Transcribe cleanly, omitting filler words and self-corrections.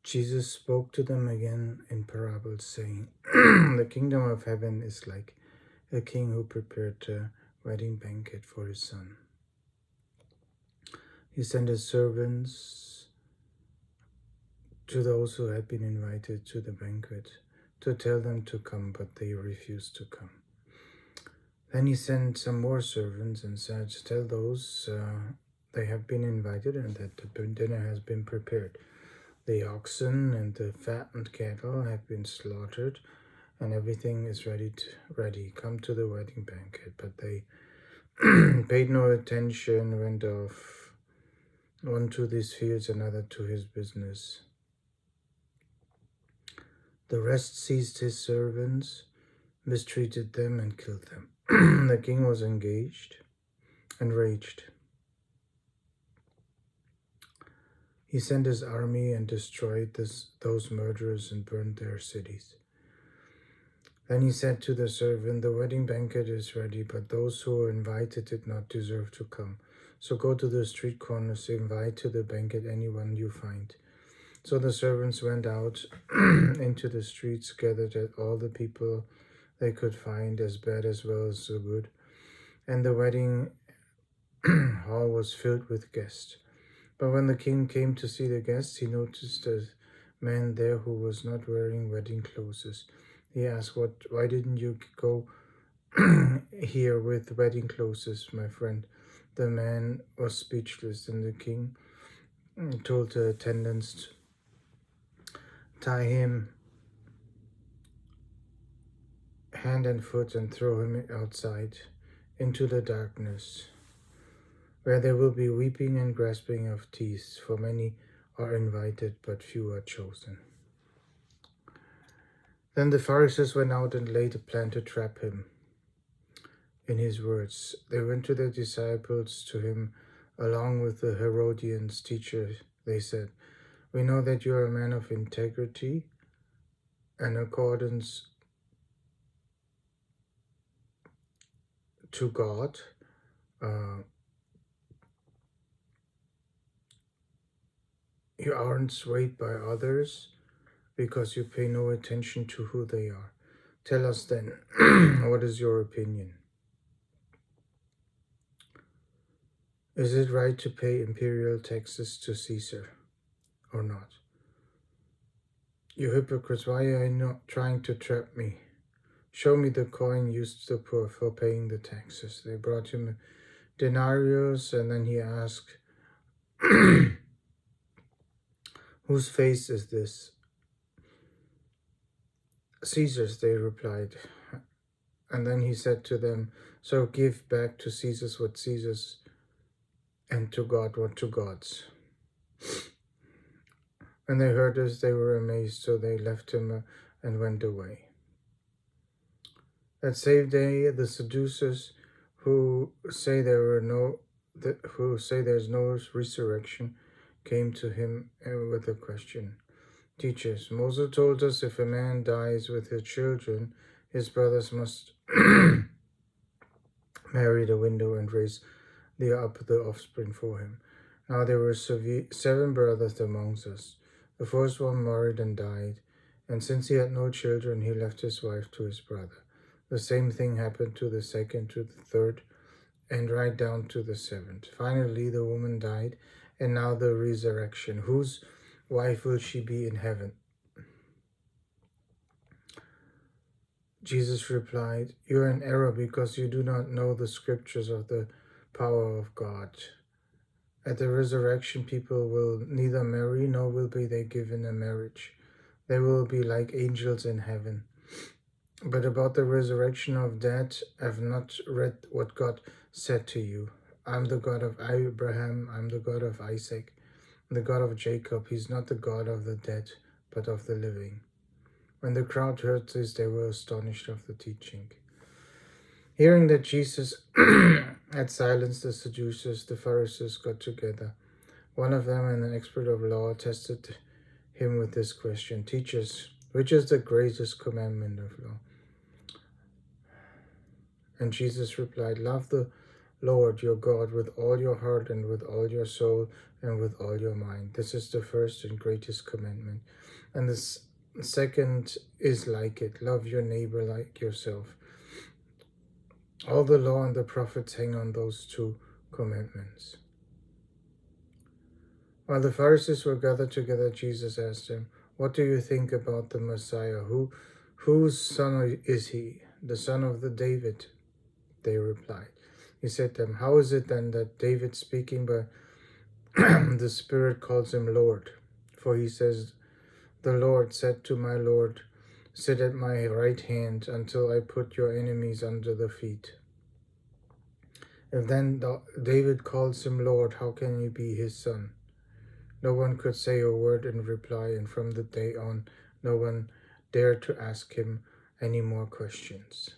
Jesus spoke to them again in parables, saying, The kingdom of heaven is like a king who prepared a wedding banquet for his son. He sent his servants to those who had been invited to the banquet to tell them to come, but they refused to come. Then he sent some more servants and said, Tell those they have been invited and that the dinner has been prepared. The oxen and the fattened cattle have been slaughtered, and everything is ready. Come to the wedding banquet. But they paid no attention, went off, one to his fields, another to his business. The rest seized his servants, mistreated them, and killed them. The king was enraged. He sent his army and destroyed those murderers and burned their cities. Then he said to the servant, The wedding banquet is ready, but those who were invited did not deserve to come. So go to the street corners, invite to the banquet anyone you find. So the servants went out into the streets, gathered all the people they could find, as bad as well as the good. And the wedding hall was filled with guests. But when the king came to see the guests, he noticed a man there who was not wearing wedding clothes. He asked, Why didn't you go here with wedding clothes, my friend? The man was speechless, and the king told the attendants to tie him hand and foot and throw him outside into the darkness, where there will be weeping and grasping of teeth, for many are invited, but few are chosen. Then the Pharisees went out and laid a plan to trap him in his words. They went to their disciples to him along with the Herodians. Teacher, they said, We know that you are a man of integrity and accordance to God. You aren't swayed by others because you pay no attention to who they are. Tell us then, what is your opinion? Is it right to pay imperial taxes to Caesar or not? You hypocrites, why are you not trying to trap me? Show me the coin used to the poor for paying the taxes. They brought him a denarius, and then he asked, Whose face is this? Caesar's, they replied. And then he said to them, So give back to Caesar's what Caesar's, and to God what to God's. When they heard this, they were amazed, so they left him and went away. That same day, the Sadducees, who say there's no resurrection, came to him with a question. Teachers, Moses told us if a man dies with his children, his brothers must marry the widow and raise the offspring for him. Now there were 7 brothers amongst us. The first one married and died, and since he had no children, he left his wife to his brother. The same thing happened to the second, to the third, and right down to the 7th. Finally, the woman died, and now the resurrection. Whose wife will she be in heaven? Jesus replied, You are in error because you do not know the scriptures of the power of God. At the resurrection, people will neither marry nor will be they given a marriage. They will be like angels in heaven. But about the resurrection of dead, I have not read what God said to you. I'm the God of Abraham, I'm the God of Isaac, the God of Jacob. He's not the God of the dead, but of the living. When the crowd heard this, they were astonished of the teaching. Hearing that Jesus had silenced the Sadducees, the Pharisees got together. One of them, an expert of law, tested him with this question. Teachers, which is the greatest commandment of law? And Jesus replied, love the Lord your God with all your heart and with all your soul and with all your mind. This is the first and greatest commandment. And the second is like it, love your neighbor like yourself. All the law and the prophets hang on those two commandments. While the Pharisees were gathered together, Jesus asked them, what do you think about the Messiah? Whose son is he? The son of the David? They replied. He said to them, how is it then that David, speaking by the Spirit, calls him Lord? For he says, the Lord said to my Lord, sit at my right hand until I put your enemies under the feet. If then David calls him Lord, how can he be his son? No one could say a word in reply, and from that day on, no one dared to ask him any more questions.